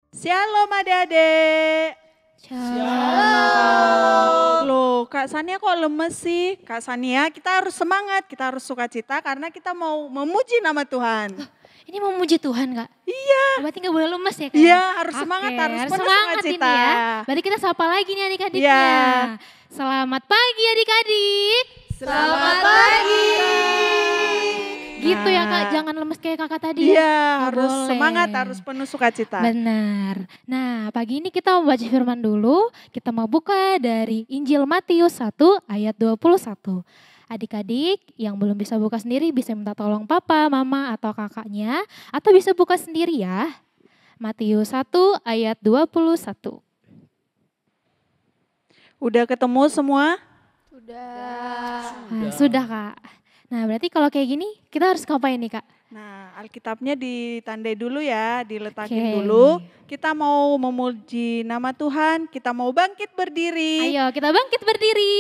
Shalom adik-adik. Shalom. Loh, Kak Sania kok lemes sih? Kak Sania, kita harus semangat, kita harus sukacita karena kita mau memuji nama Tuhan. Ini mau memuji Tuhan Kak? Iya. Berarti gak boleh lemes ya Kak? Iya, harus semangat, harus penuh semangat sukacita. ini ya. Berarti kita sapa lagi nih adik-adiknya. Iya. Selamat pagi adik-adik. Selamat pagi. Gitu ya Kak, Nah. jangan lemes kayak kakak tadi Iya, ya. Nggak harus boleh. semangat, harus penuh sukacita. Benar. Nah pagi ini kita mau baca firman dulu. Kita mau buka dari Injil Matius 1 ayat 21. Adik-adik yang belum bisa buka sendiri bisa minta tolong papa, mama atau kakaknya. Atau bisa buka sendiri ya. Matius 1 ayat 21. Udah ketemu semua? Nah, sudah Kak. Nah berarti kalau kayak gini kita harus ngapain nih Kak? Nah, Alkitabnya ditandai dulu ya, diletakin Oke. dulu. Kita mau memuji nama Tuhan, kita mau bangkit berdiri. Ayo kita bangkit berdiri.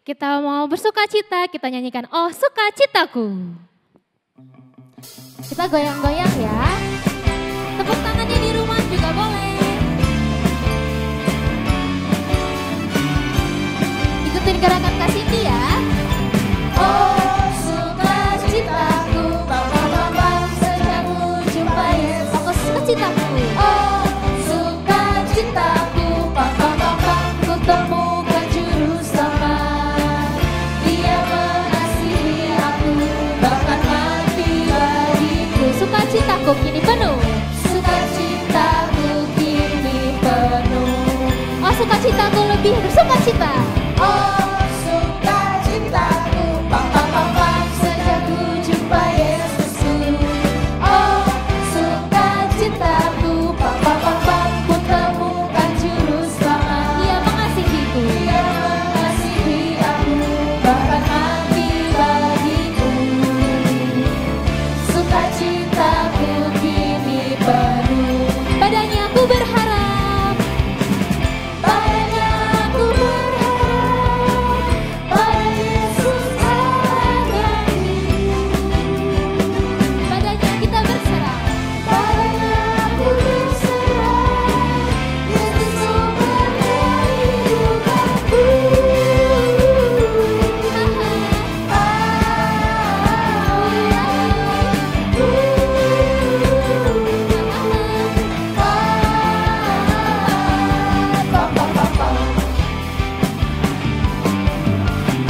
Kita mau bersukacita, kita nyanyikan Oh Sukacitaku. Kita goyang-goyang ya. Tepuk tangannya di rumah juga boleh. Ikutin gerakan Kak Cindy ya. Oh sukacitaku, bang sejak ku jumpa Yesus. Oh sukacitaku. Oh sukacitaku, bang ku temukan juru selamat. Dia mengasihi aku, bahkan mati bagiku. Sukacitaku kini penuh. Sukacitaku kini penuh. Oh sukacitaku lebih bersukacita. Oh sukacitaku, sejak ku jumpa Yesusku. Oh sukacitaku, ku temukan juru selamat. Dia mengasihiku. Dia mengasihi aku, bahkan mati bagiku. Sukacitaku kini penuh. Padanya aku berharap. Padanya aku berharap. Pada Yesus Allah yang hidup. Padanya kita berserah. Padanya aku berserah. Yesus sumber kehidupanku.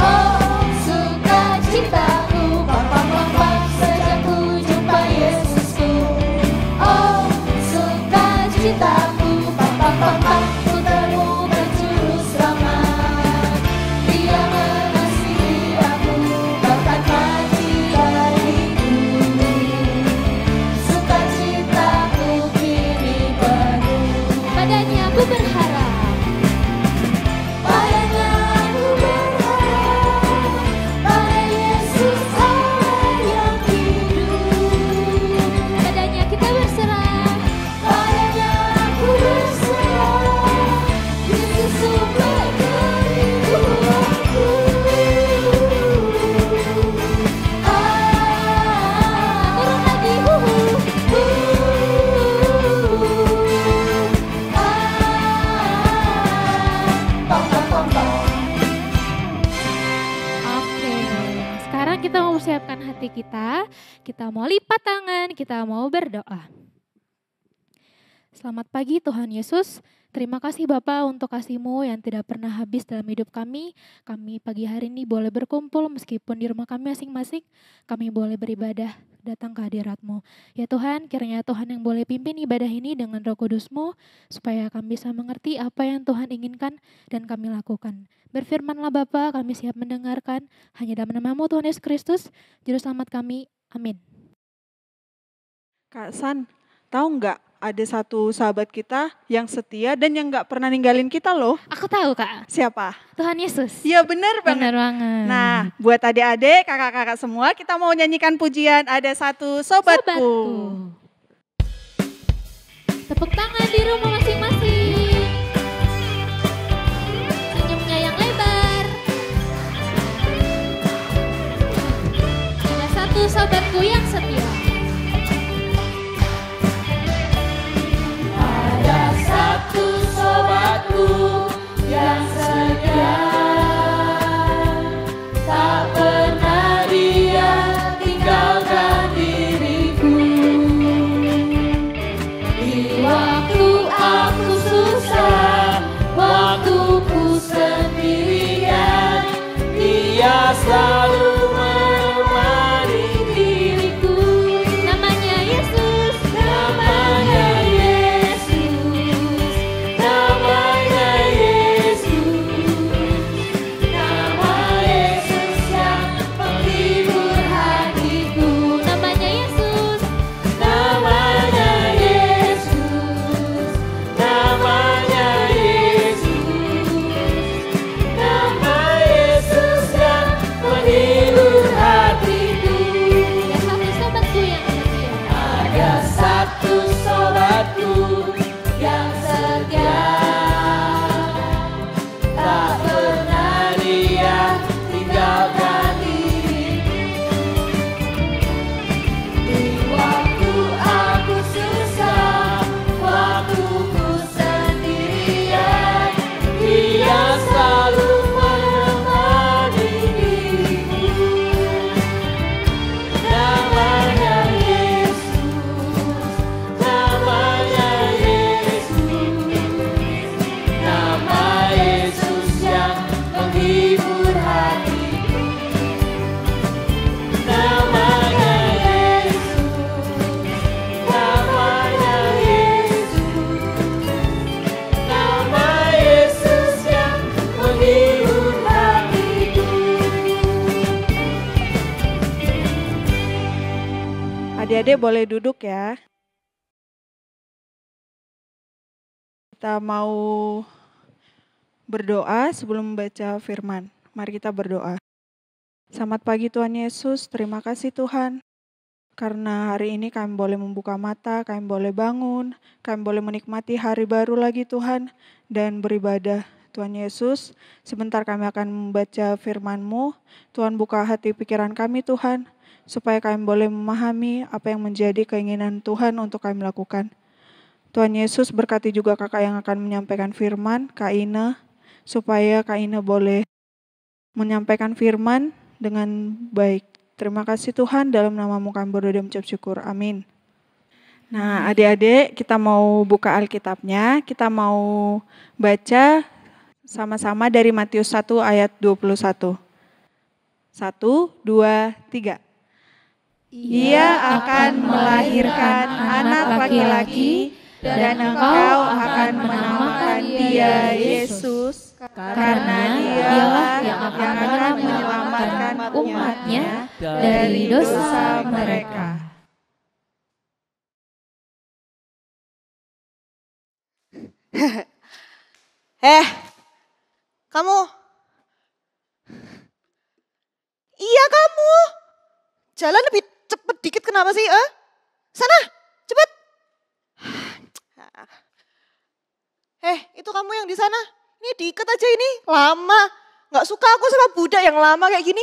Oh sukacitaku, sejak ku jumpa Yesusku. Oh sukacitaku, ku temukan juru selamat. Dia mengasihi aku, bahkan mati bagiku. Sukacitaku kini penuh. Padanya aku berharap. Padanya aku berharap. Pada Yesus Allah yang hidup. Padanya kita berserah. Padanya aku berserah. Yesus sumber kehidupanku. Turun lagi. Oke, sekarang kita mau siapkan hati kita mau lipat tangan, kita mau berdoa. Selamat pagi Tuhan Yesus, terima kasih Bapa untuk kasih-Mu yang tidak pernah habis dalam hidup kami. Kami pagi hari ini boleh berkumpul meskipun di rumah kami masing-masing, kami boleh beribadah datang ke hadirat-Mu. Ya Tuhan, kiranya Tuhan yang boleh pimpin ibadah ini dengan Roh Kudus-Mu, supaya kami bisa mengerti apa yang Tuhan inginkan dan kami lakukan. Berfirmanlah Bapa, kami siap mendengarkan, hanya dalam nama-Mu Tuhan Yesus Kristus, Juru Selamat kami. Amin. Kak San, tahu nggak ada satu sahabat kita yang setia dan yang nggak pernah ninggalin kita loh. Aku tahu Kak, Siapa? Tuhan Yesus. Iya benar banget. Benar banget. Nah, buat adik-adik, kakak-kakak semua, kita mau nyanyikan pujian Ada Satu Sobatku. Tepuk tangan di rumah masing-masing. Senyumnya yang lebar. Ada satu sobatku yang setia. Ada selalu menemani diriku. Namanya Yesus, Namanya Yesus, namanya Yesus, nama Yesus yang menghibur hatiku. namanya Yesus, Namanya Yesus, namanya Yesus, nama Yesus yang menghibur hatiku. ada satu sobatku yang setia. Ada satu sobatku yang setia, tak pernah dia tinggalkan diriku. Di waktu aku susah, waktuku sendirian, dia selalu menemani diriku. Namanya Yesus, namanya Yesus, nama Yesus yang menghibur hatiku. Namanya Yesus, namanya Yesus, nama Yesus yang menghibur hatiku. Adik-adik boleh duduk ya. Kita mau berdoa sebelum membaca firman. Mari kita berdoa. Selamat pagi Tuhan Yesus, terima kasih Tuhan. Karena hari ini kami boleh membuka mata, kami boleh bangun, kami boleh menikmati hari baru lagi Tuhan, dan beribadah. Tuhan Yesus, sebentar kami akan membaca firman-Mu. Tuhan buka hati pikiran kami Tuhan, supaya kami boleh memahami apa yang menjadi keinginan Tuhan untuk kami lakukan. Tuhan Yesus berkati juga kakak yang akan menyampaikan firman, Kak Ina, supaya Kak Ina boleh menyampaikan firman dengan baik. Terima kasih Tuhan, dalam nama-Mu kami berdoa dan mengucap syukur. Amin. Nah, adik-adik, kita mau buka Alkitabnya, kita mau baca sama-sama dari Matius 1 ayat 21. 1, 2, 3. Ia akan melahirkan anak laki-laki dan engkau akan menamakan dia Yesus, karena dialah yang akan menyelamatkan umatnya dari dosa mereka. Kamu? Iya kamu. Jalan lebih cepet dikit kenapa sih? Sana, cepet. Itu kamu yang di sana. Ini diikat aja ini, lama. Gak suka aku sama budak yang lama kayak gini.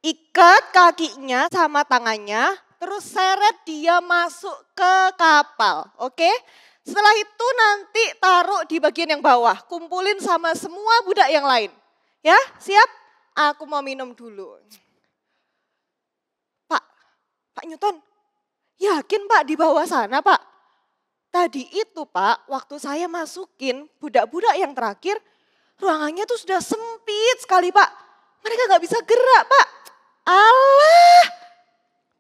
Ikat kakinya sama tangannya, terus seret dia masuk ke kapal, oke? Setelah itu nanti taruh di bagian yang bawah, kumpulin sama semua budak yang lain. Ya, siap? Aku mau minum dulu. Pak Newton, yakin Pak di bawah sana Pak? Tadi itu Pak, waktu saya masukin budak-budak yang terakhir, ruangannya tuh sudah sempit sekali Pak. Mereka gak bisa gerak Pak. Alah,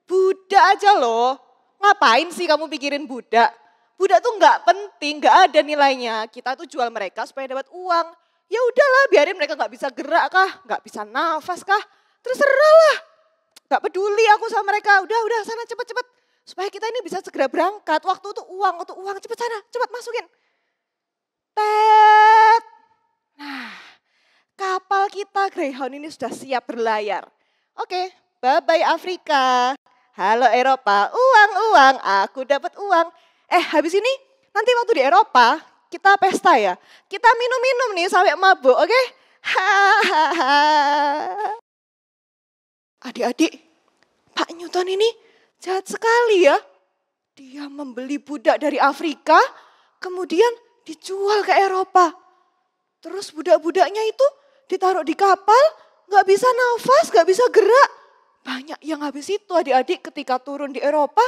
budak aja loh. Ngapain sih kamu pikirin budak? Budak tuh gak penting, gak ada nilainya. Kita tuh jual mereka supaya dapat uang. Ya udahlah, biarin mereka gak bisa gerak kah, gak bisa nafas kah, terserah lah. Gak peduli aku sama mereka, udah sana cepet-cepet. Supaya kita ini bisa segera berangkat, waktu itu uang, cepet sana, cepet masukin. Tet. Nah, kapal kita Greyhound ini sudah siap berlayar. Oke, bye-bye Afrika. Halo Eropa, uang, aku dapat uang. Habis ini nanti waktu di Eropa kita pesta ya. Kita minum-minum nih sampai mabuk, oke? Hahaha. Adik-adik, Pak Newton ini jahat sekali ya. Dia membeli budak dari Afrika, kemudian dijual ke Eropa. Terus budak-budaknya itu ditaruh di kapal, gak bisa nafas, gak bisa gerak. Banyak yang habis itu adik-adik ketika turun di Eropa,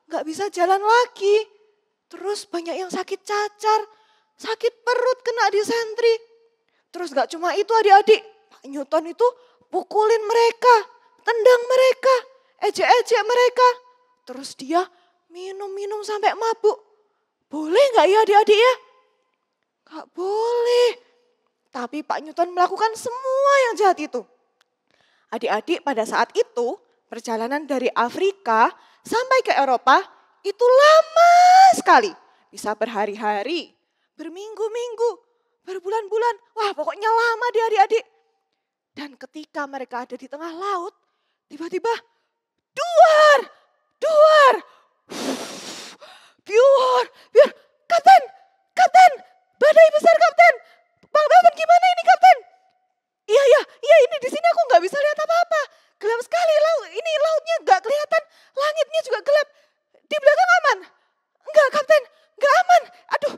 gak bisa jalan lagi. Terus banyak yang sakit cacar, sakit perut, kena disentri. Terus gak cuma itu adik-adik, Pak Newton itu pukulin mereka, tendang mereka, ejek-ejek mereka. Terus dia minum-minum sampai mabuk. Boleh nggak ya adik-adik ya? Nggak boleh. Tapi Pak Newton melakukan semua yang jahat itu. Adik-adik pada saat itu perjalanan dari Afrika sampai ke Eropa itu lama sekali. Bisa berhari-hari, berminggu-minggu, berbulan-bulan. Wah pokoknya lama deh adik-adik. Dan ketika mereka ada di tengah laut, tiba-tiba duar, biur, kapten, badai besar kapten. Bang Kapten gimana ini kapten? Iya ini di sini aku nggak bisa lihat apa-apa. Gelap sekali laut, ini lautnya nggak kelihatan, langitnya juga gelap. Di belakang aman? Enggak kapten, nggak aman. Aduh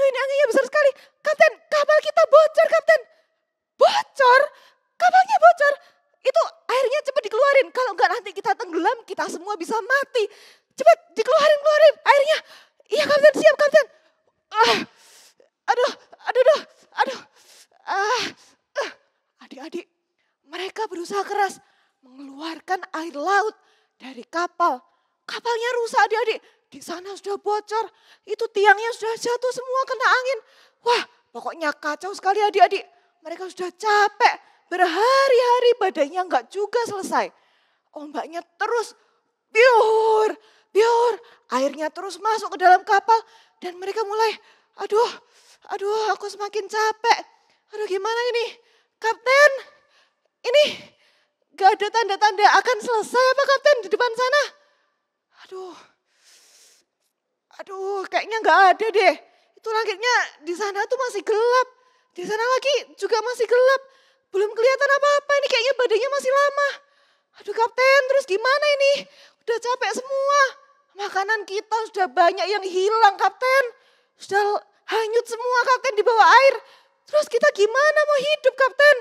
ini anginnya besar sekali. Kapten, kapal kita bocor kapten. Bocor? Kapalnya bocor? Itu airnya cepat dikeluarin. Kalau enggak nanti kita tenggelam, kita semua bisa mati. Cepat dikeluarin airnya. Iya kapten, siap kapten. Adik-adik, mereka berusaha keras mengeluarkan air laut dari kapal. Kapalnya rusak adik-adik. Di sana sudah bocor. Itu tiangnya sudah jatuh semua kena angin. Wah pokoknya kacau sekali adik-adik. Mereka sudah capek. Berhari-hari badainya enggak juga selesai. Ombaknya terus biur. Airnya terus masuk ke dalam kapal. Dan mereka mulai, aduh aku semakin capek. Aduh gimana ini? Kapten, ini gak ada tanda-tanda akan selesai apa kapten di depan sana? Aduh kayaknya gak ada deh. Itu langitnya di sana tuh masih gelap. Di sana lagi juga masih gelap. Belum kelihatan apa-apa, ini kayaknya badainya masih lama. Aduh kapten, terus gimana ini? Udah capek semua. Makanan kita sudah banyak yang hilang kapten. Sudah hanyut semua kapten di bawah air. Terus kita gimana mau hidup kapten?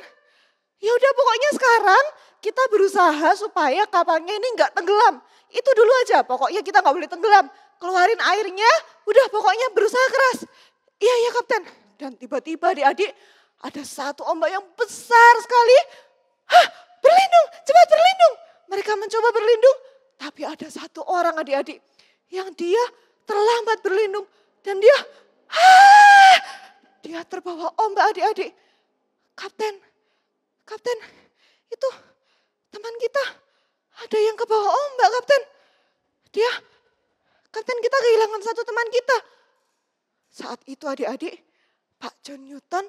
Ya udah pokoknya sekarang kita berusaha supaya kapalnya ini enggak tenggelam. Itu dulu aja, pokoknya kita enggak boleh tenggelam. Keluarin airnya, udah pokoknya berusaha keras. Iya kapten. Dan tiba-tiba adik-adik ada satu ombak yang besar sekali. Berlindung, cepat berlindung. Mereka mencoba berlindung, tapi ada satu orang adik-adik yang dia terlambat berlindung. Dan dia terbawa ombak adik-adik. Kapten, itu teman kita ada yang kebawa ombak kapten. Kapten kita kehilangan satu teman kita. Saat itu adik-adik, Pak John Newton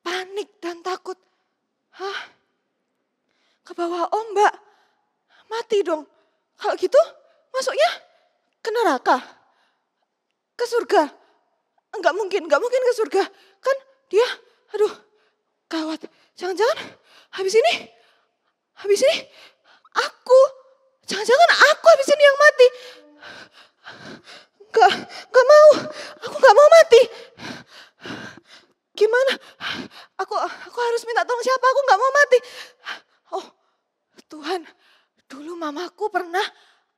panik dan takut. Kebawa ombak, mati dong. Kalau gitu masuknya ke neraka, ke surga. Enggak mungkin ke surga. Kan dia, gawat. Jangan-jangan habis ini aku. Jangan-jangan aku habis ini yang mati. Enggak mau. Aku enggak mau mati. Gimana? Aku harus minta tolong siapa? Aku enggak mau mati. Oh, Tuhan. Dulu mamaku pernah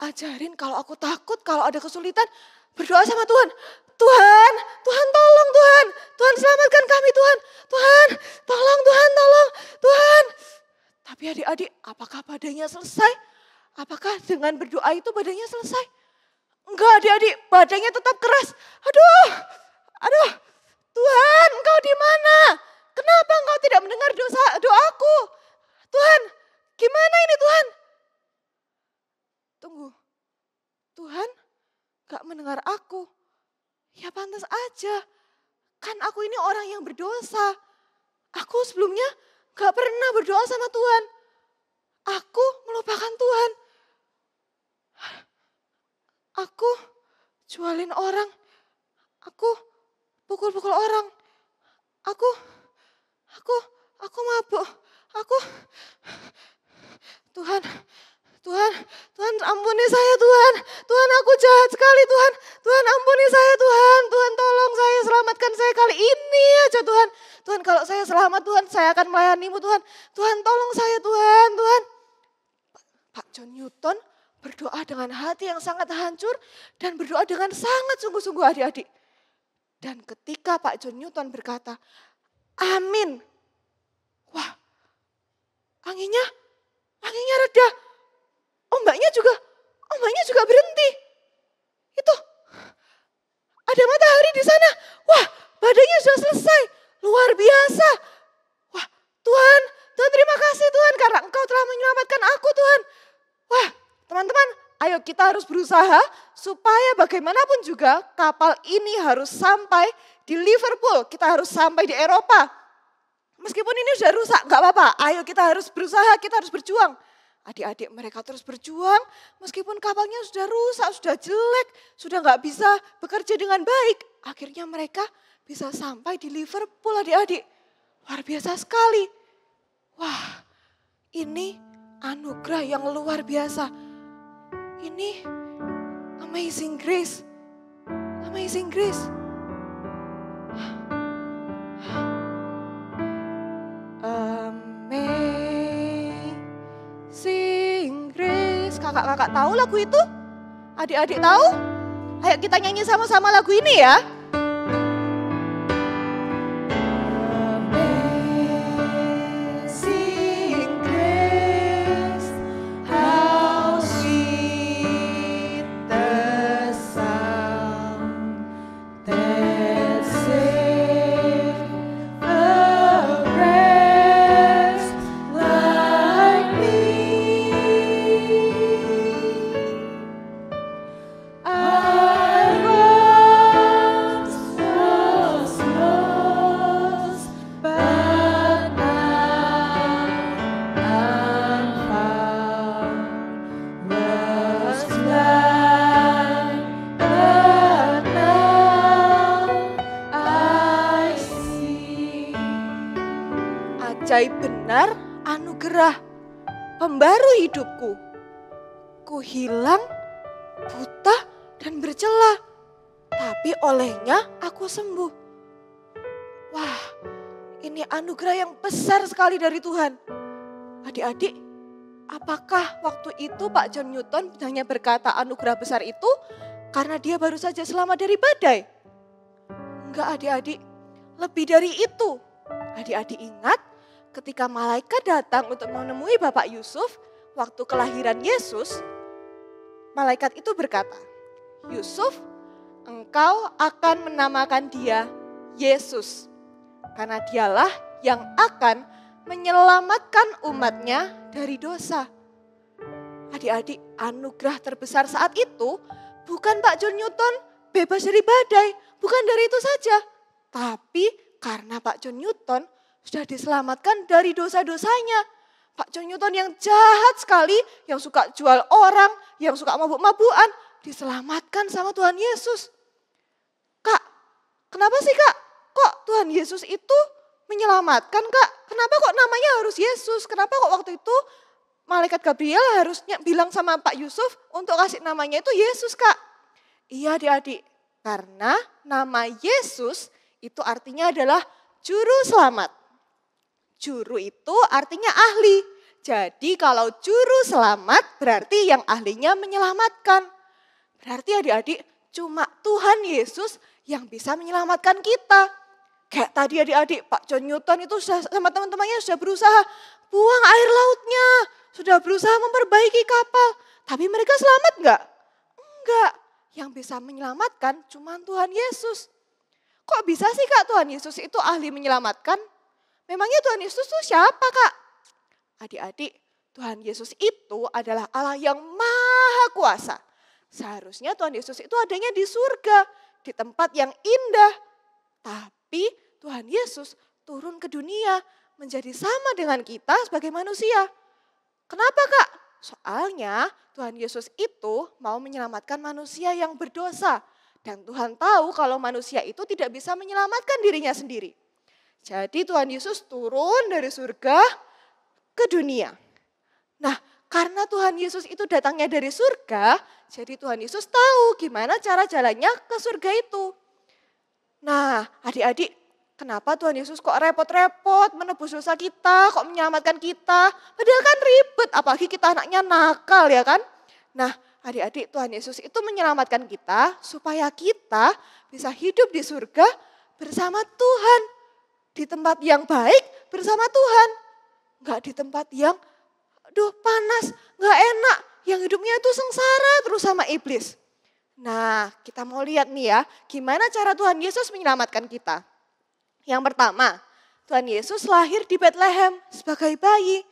ajarin kalau aku takut, kalau ada kesulitan, berdoa sama Tuhan. Tuhan tolong Tuhan. Tuhan selamatkan kami Tuhan. Tuhan, tolong Tuhan, tolong. Tuhan. Tapi adik-adik, apakah badainya selesai? Apakah dengan berdoa itu badainya selesai? Enggak adik-adik, badainya tetap keras. Aduh. Tuhan, Engkau di mana? Kenapa Engkau tidak mendengar doaku? Tuhan, gimana ini Tuhan? Tunggu, Tuhan gak mendengar aku. Ya pantas aja, kan aku ini orang yang berdosa. Aku sebelumnya gak pernah berdoa sama Tuhan. Aku melupakan Tuhan. Aku jualin orang. Aku pukul-pukul orang. Aku mabuk. Tuhan ampuni saya Tuhan. Tuhan aku jahat sekali Tuhan. Tuhan ampuni saya Tuhan. Tuhan tolong saya, selamatkan saya kali ini aja Tuhan. Tuhan kalau saya selamat Tuhan, saya akan melayanimu Tuhan. Tuhan tolong saya Tuhan. Pak John Newton berdoa dengan hati yang sangat hancur dan berdoa dengan sangat sungguh-sungguh adik-adik. Dan ketika Pak John Newton berkata, amin. Wah, Anginnya reda. Ombaknya juga berhenti. Itu ada matahari di sana. Wah, badainya sudah selesai. Luar biasa. Wah, Tuhan terima kasih Tuhan karena Engkau telah menyelamatkan aku Tuhan. Wah, teman-teman, ayo kita harus berusaha supaya bagaimanapun juga kapal ini harus sampai di Liverpool. Kita harus sampai di Eropa. Meskipun ini sudah rusak, gak apa-apa. Ayo kita harus berusaha, kita harus berjuang. Adik-adik mereka terus berjuang meskipun kapalnya sudah rusak, sudah jelek, sudah gak bisa bekerja dengan baik. Akhirnya mereka bisa sampai di Liverpool adik-adik. Luar biasa sekali. Wah, ini anugerah yang luar biasa. Ini amazing grace. Amazing grace. Amazing grace. Kakak-kakak tahu lagu itu? Adik-adik tahu? Ayo kita nyanyi sama-sama lagu ini ya. Ajaib benar anugerah pembaru hidupku. Ku hilang, buta dan bercela, tapi olehnya aku sembuh. Wah, ini anugerah yang besar sekali dari Tuhan. Adik-adik, apakah waktu itu Pak John Newton hanya berkata anugerah besar itu karena dia baru saja selamat dari badai? Enggak adik-adik, lebih dari itu. Adik-adik ingat ketika malaikat datang untuk menemui Bapak Yusuf waktu kelahiran Yesus, malaikat itu berkata, Yusuf, engkau akan menamakan dia Yesus, karena dialah yang akan menyelamatkan umatnya dari dosa. Adik-adik, anugerah terbesar saat itu bukan Pak John Newton bebas dari badai, bukan dari itu saja, tapi karena Pak John Newton sudah diselamatkan dari dosa-dosanya. Pak John Newton yang jahat sekali, yang suka jual orang, yang suka mabuk-mabukan, diselamatkan sama Tuhan Yesus. Kak, kenapa sih Kak? Kok Tuhan Yesus itu menyelamatkan Kak? Kenapa kok namanya harus Yesus? Kenapa kok waktu itu malaikat Gabriel harusnya bilang sama Pak Yusuf untuk kasih namanya itu Yesus Kak? Iya adik-adik, karena nama Yesus itu artinya adalah juru selamat. Juru itu artinya ahli. Jadi kalau juru selamat berarti yang ahlinya menyelamatkan. Berarti adik-adik cuma Tuhan Yesus yang bisa menyelamatkan kita. Kayak tadi adik-adik Pak John Newton itu sudah, sama teman-temannya sudah berusaha buang air lautnya. Sudah berusaha memperbaiki kapal. Tapi mereka selamat enggak? Enggak. Yang bisa menyelamatkan cuma Tuhan Yesus. Kok bisa sih Kak Tuhan Yesus itu ahli menyelamatkan? Memangnya Tuhan Yesus itu siapa Kak? Adik-adik, Tuhan Yesus itu adalah Allah yang maha kuasa. Seharusnya Tuhan Yesus itu adanya di surga, di tempat yang indah. Tapi Tuhan Yesus turun ke dunia menjadi sama dengan kita sebagai manusia. Kenapa Kak? Soalnya Tuhan Yesus itu mau menyelamatkan manusia yang berdosa. Dan Tuhan tahu kalau manusia itu tidak bisa menyelamatkan dirinya sendiri. Jadi Tuhan Yesus turun dari surga ke dunia. Nah, karena Tuhan Yesus itu datangnya dari surga, jadi Tuhan Yesus tahu gimana cara jalannya ke surga itu. Nah, adik-adik, kenapa Tuhan Yesus kok repot-repot menebus dosa kita, kok menyelamatkan kita? Padahal kan ribet, apalagi kita anaknya nakal ya kan? Nah, adik-adik, Tuhan Yesus itu menyelamatkan kita supaya kita bisa hidup di surga bersama Tuhan. Di tempat yang baik bersama Tuhan. nggak di tempat yang panas, nggak enak, yang hidupnya itu sengsara terus sama iblis. Nah, kita mau lihat nih ya, gimana cara Tuhan Yesus menyelamatkan kita. Yang pertama, Tuhan Yesus lahir di Bethlehem sebagai bayi.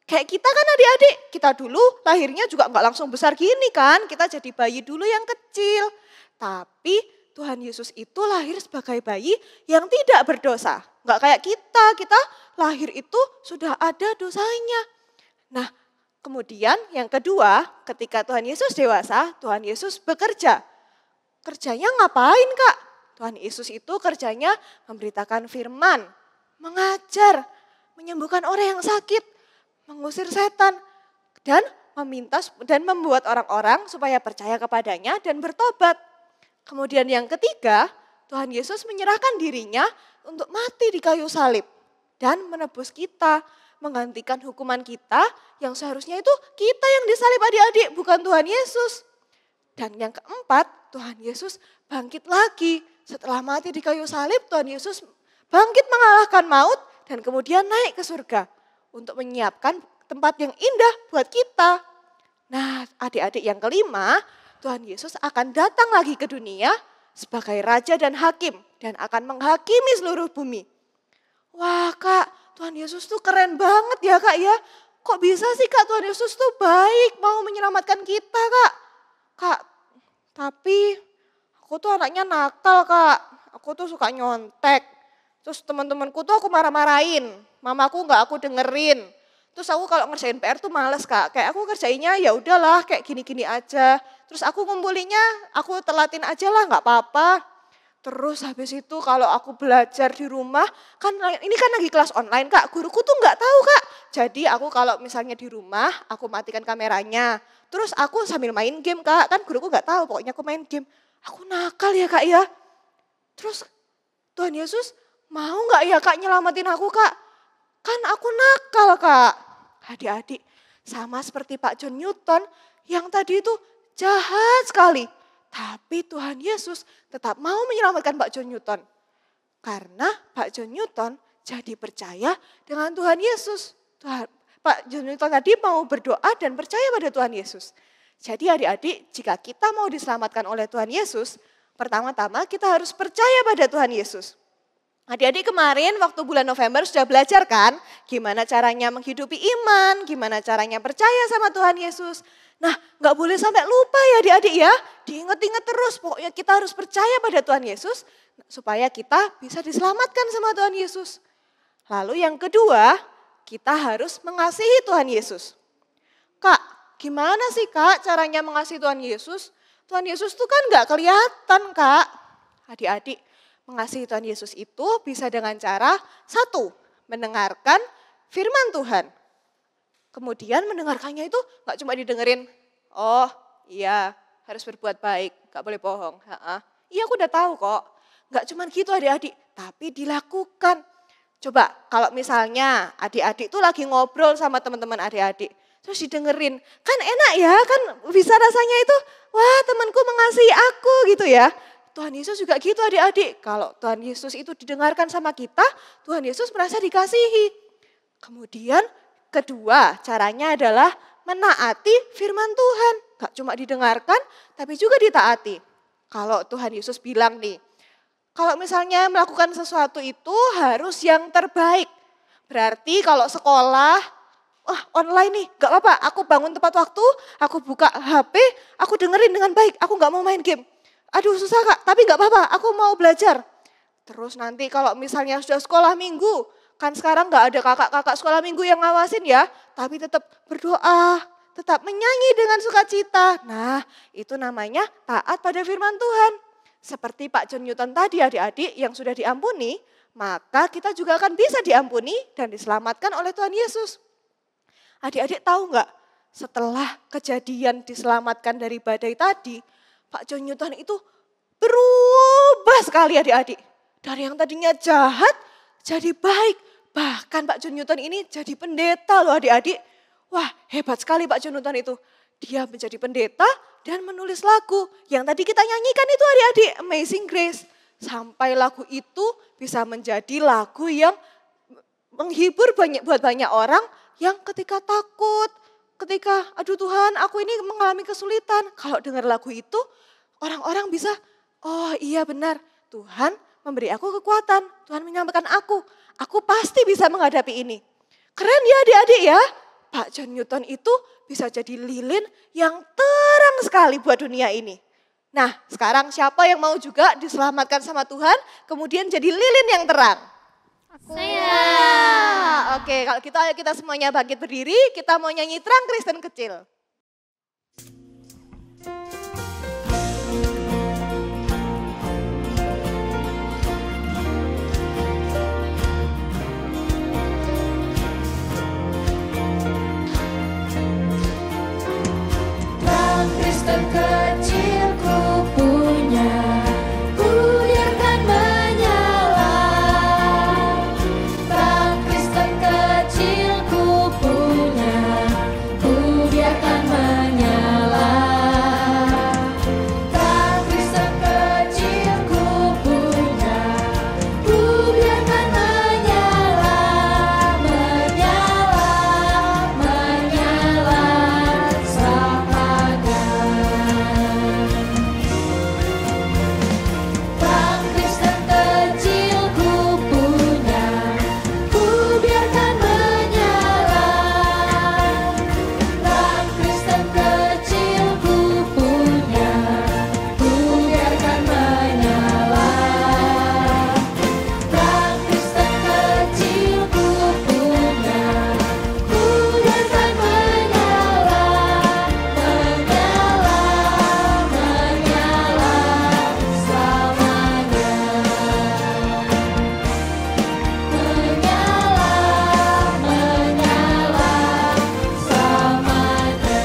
Kayak kita kan adik-adik, kita dulu lahirnya juga nggak langsung besar gini kan, kita jadi bayi dulu yang kecil. Tapi Tuhan Yesus itu lahir sebagai bayi yang tidak berdosa. Nggak kayak kita lahir itu sudah ada dosanya. Nah, kemudian yang kedua, ketika Tuhan Yesus dewasa, Tuhan Yesus bekerja. Kerjanya ngapain Kak? Tuhan Yesus itu kerjanya memberitakan firman, mengajar, menyembuhkan orang yang sakit, mengusir setan, dan membuat orang-orang supaya percaya kepadanya dan bertobat. Kemudian yang ketiga, Tuhan Yesus menyerahkan dirinya untuk mati di kayu salib dan menebus kita, menggantikan hukuman kita yang seharusnya itu kita yang disalib adik-adik, bukan Tuhan Yesus. Dan yang keempat, Tuhan Yesus bangkit lagi. Setelah mati di kayu salib, Tuhan Yesus bangkit mengalahkan maut dan kemudian naik ke surga untuk menyiapkan tempat yang indah buat kita. Nah, adik-adik yang kelima, Tuhan Yesus akan datang lagi ke dunia sebagai raja dan hakim dan akan menghakimi seluruh bumi. Wah Kak, Tuhan Yesus tuh keren banget ya Kak ya. Kok bisa sih Kak Tuhan Yesus tuh baik mau menyelamatkan kita Kak? Kak, tapi aku tuh anaknya nakal Kak. Aku tuh suka nyontek. Terus teman-temanku tuh aku marah-marahin. Mamaku nggak aku dengerin. Terus aku kalau ngerjain PR tuh males Kak. Kayak aku kerjainnya ya udahlah kayak gini-gini aja. Terus aku ngumpulinnya aku telatin aja lah nggak apa-apa. Terus habis itu kalau aku belajar di rumah, kan ini kan lagi kelas online Kak, guruku tuh nggak tahu Kak. Jadi aku kalau misalnya di rumah, aku matikan kameranya. Terus aku sambil main game Kak, kan guruku nggak tahu pokoknya aku main game. Aku nakal ya Kak ya. Terus Tuhan Yesus mau nggak ya Kak nyelamatin aku Kak? Kan aku nakal Kak. Adik-adik sama seperti Pak John Newton yang tadi itu jahat sekali. Tapi Tuhan Yesus tetap mau menyelamatkan Pak John Newton. Karena Pak John Newton jadi percaya dengan Tuhan Yesus. Pak John Newton tadi mau berdoa dan percaya pada Tuhan Yesus. Jadi adik-adik, jika kita mau diselamatkan oleh Tuhan Yesus, pertama-tama kita harus percaya pada Tuhan Yesus. Adik-adik kemarin waktu bulan November sudah belajar kan gimana caranya menghidupi iman, gimana caranya percaya sama Tuhan Yesus. Nah gak boleh sampai lupa ya adik-adik ya, diingat-ingat terus pokoknya kita harus percaya pada Tuhan Yesus supaya kita bisa diselamatkan sama Tuhan Yesus. Lalu yang kedua, kita harus mengasihi Tuhan Yesus. Kak, gimana sih Kak caranya mengasihi Tuhan Yesus? Tuhan Yesus tuh kan gak kelihatan Kak. Adik-adik, mengasihi Tuhan Yesus itu bisa dengan cara satu, mendengarkan firman Tuhan. Kemudian mendengarkannya itu gak cuma didengerin, oh iya harus berbuat baik, gak boleh bohong. Iya aku udah tahu kok, gak cuma gitu adik-adik, tapi dilakukan. Coba kalau misalnya adik-adik tuh lagi ngobrol sama teman-teman adik-adik, terus didengerin, kan enak ya, kan bisa rasanya itu, wah temanku mengasihi aku gitu ya. Tuhan Yesus juga gitu adik-adik, kalau Tuhan Yesus itu didengarkan sama kita, Tuhan Yesus merasa dikasihi. Kemudian kedua caranya adalah menaati firman Tuhan. Gak cuma didengarkan, tapi juga ditaati. Kalau Tuhan Yesus bilang nih, kalau misalnya melakukan sesuatu itu harus yang terbaik. Berarti kalau sekolah, online nih, gak apa-apa. Aku bangun tepat waktu, aku buka HP, aku dengerin dengan baik. Aku gak mau main game. Aduh susah Kak, tapi gak apa-apa, aku mau belajar. Terus nanti kalau misalnya sudah sekolah minggu, kan sekarang gak ada kakak-kakak sekolah minggu yang ngawasin ya, tapi tetap berdoa, tetap menyanyi dengan sukacita. Nah itu namanya taat pada firman Tuhan. Seperti Pak John Newton tadi adik-adik yang sudah diampuni, maka kita juga akan bisa diampuni dan diselamatkan oleh Tuhan Yesus. Adik-adik tahu nggak, setelah kejadian diselamatkan dari badai tadi, Pak John Newton itu berubah sekali adik-adik. Dari yang tadinya jahat jadi baik. Bahkan Pak John Newton ini jadi pendeta loh adik-adik. Wah hebat sekali Pak John Newton itu. Dia menjadi pendeta dan menulis lagu. Yang tadi kita nyanyikan itu adik-adik, Amazing Grace. Sampai lagu itu bisa menjadi lagu yang menghibur buat banyak orang yang ketika takut, ketika aduh Tuhan aku ini mengalami kesulitan. Kalau dengar lagu itu orang-orang bisa, oh iya benar Tuhan memberi aku kekuatan, Tuhan menyelamatkan aku pasti bisa menghadapi ini. Keren ya adik-adik ya, Pak John Newton itu bisa jadi lilin yang terang sekali buat dunia ini. Nah sekarang siapa yang mau juga diselamatkan sama Tuhan, kemudian jadi lilin yang terang? Saya. Oke, kalau gitu ayo kita semuanya bangkit berdiri, kita mau nyanyi Terang Kristen Kecil. Terang Kristen kecil ku punya, ku biarkan menyala. Terang Kristen kecil ku punya, ku biarkan menyala. Terang Kristen kecil ku punya, ku biarkan menyala, menyala, menyala selamanya. Terang Kristen kecil ku punya, ku biarkan menyala. Terang Kristen kecil ku punya, ku biarkan menyala. Terang Kristen kecil ku punya, ku biarkan menyala, menyala, menyala selamanya. Menyala, menyala selamanya.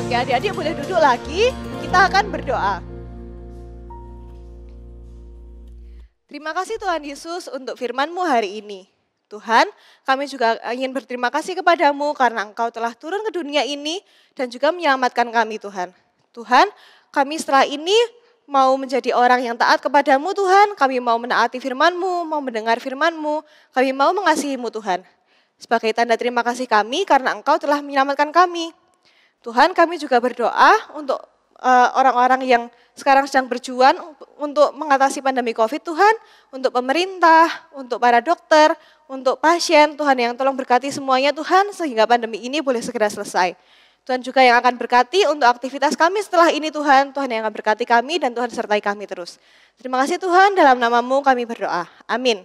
Oke adik-adik boleh duduk lagi, kita akan berdoa. Terima kasih Tuhan Yesus untuk firman-Mu hari ini. Tuhan, kami juga ingin berterima kasih kepadamu karena Engkau telah turun ke dunia ini dan juga menyelamatkan kami Tuhan. Tuhan, kami setelah ini mau menjadi orang yang taat kepadamu Tuhan, kami mau menaati firman-Mu, mau mendengar firman-Mu, kami mau mengasihi-Mu Tuhan. Sebagai tanda terima kasih kami karena Engkau telah menyelamatkan kami. Tuhan, kami juga berdoa untuk orang-orang yang sekarang sedang berjuang untuk mengatasi pandemi COVID Tuhan, untuk pemerintah, untuk para dokter, untuk pasien, Tuhan yang tolong berkati semuanya Tuhan sehingga pandemi ini boleh segera selesai. Tuhan juga yang akan berkati untuk aktivitas kami setelah ini Tuhan, Tuhan yang akan berkati kami dan Tuhan sertai kami terus. Terima kasih Tuhan, dalam nama-Mu kami berdoa. Amin.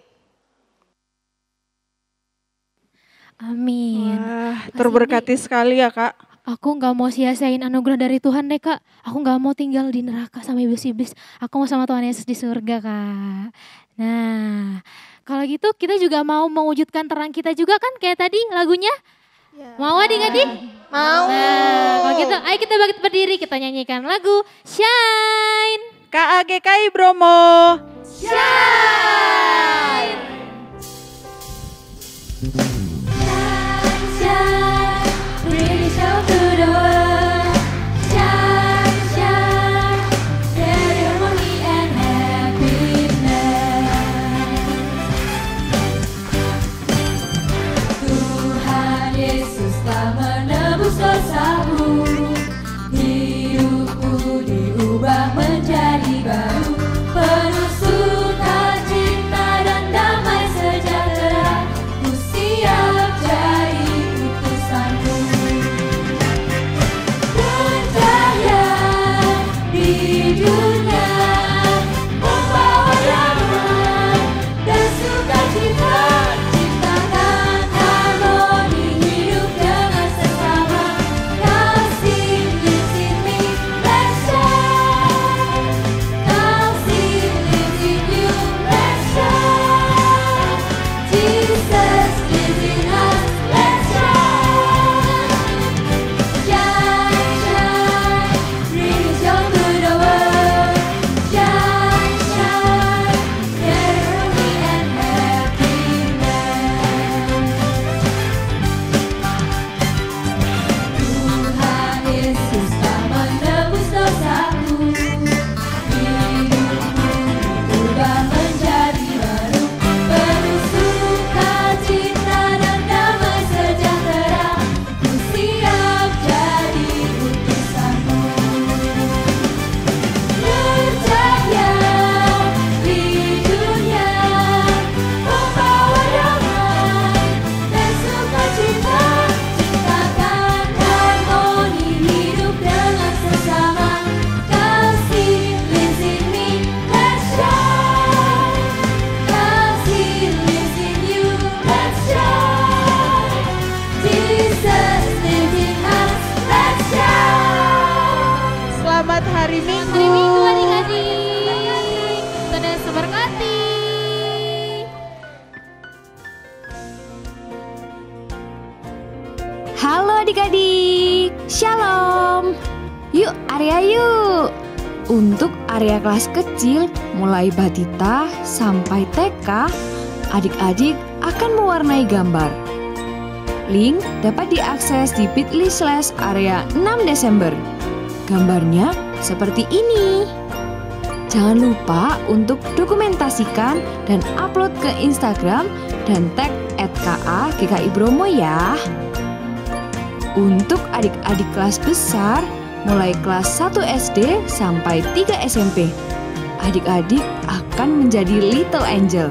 Amin. Wah, terberkati sekali ya Kak. Aku nggak mau sia-siain anugerah dari Tuhan deh Kak. Aku nggak mau tinggal di neraka sama iblis-iblis. Aku mau sama Tuhan Yesus di surga Kak. Nah, kalau gitu kita juga mau mewujudkan terang kita juga kan kayak tadi lagunya. Mau adik-adik? Mau. Nah, kalau gitu ayo kita bangkit berdiri, kita nyanyikan lagu Shine. KAGKI Bromo. Shine, shine, bring yourself to the world. Shine, shine, share your harmony and happiness. Tuhan Yesus telah menebus dosamu, hidupku diubah menjadi baru, penuh sukacita. adik-adik, Shalom. Yuk area yuk. Untuk area kelas kecil mulai batita sampai TK, adik-adik akan mewarnai gambar. Link dapat diakses di bit.ly/area 6 Desember. Gambarnya seperti ini. Jangan lupa untuk dokumentasikan dan upload ke Instagram dan tag @KA_GKI_Bromo ya. Untuk adik-adik kelas besar, mulai kelas 1 SD sampai 3 SMP, adik-adik akan menjadi Little Angel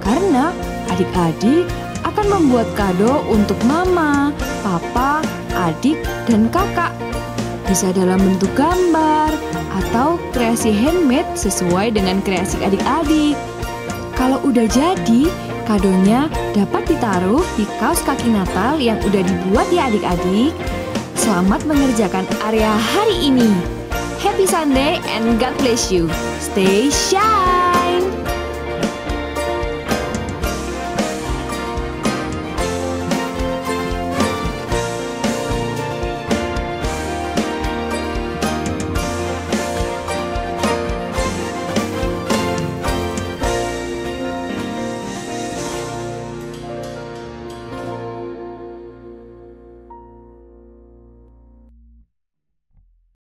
karena adik-adik akan membuat kado untuk mama, papa, adik, dan kakak. Bisa dalam bentuk gambar atau kreasi handmade sesuai dengan kreasi adik-adik. Kalau udah jadi, kadonya dapat ditaruh di kaos kaki Natal yang udah dibuat ya adik-adik. Selamat mengerjakan area hari ini. Happy Sunday and God bless you. Stay shy.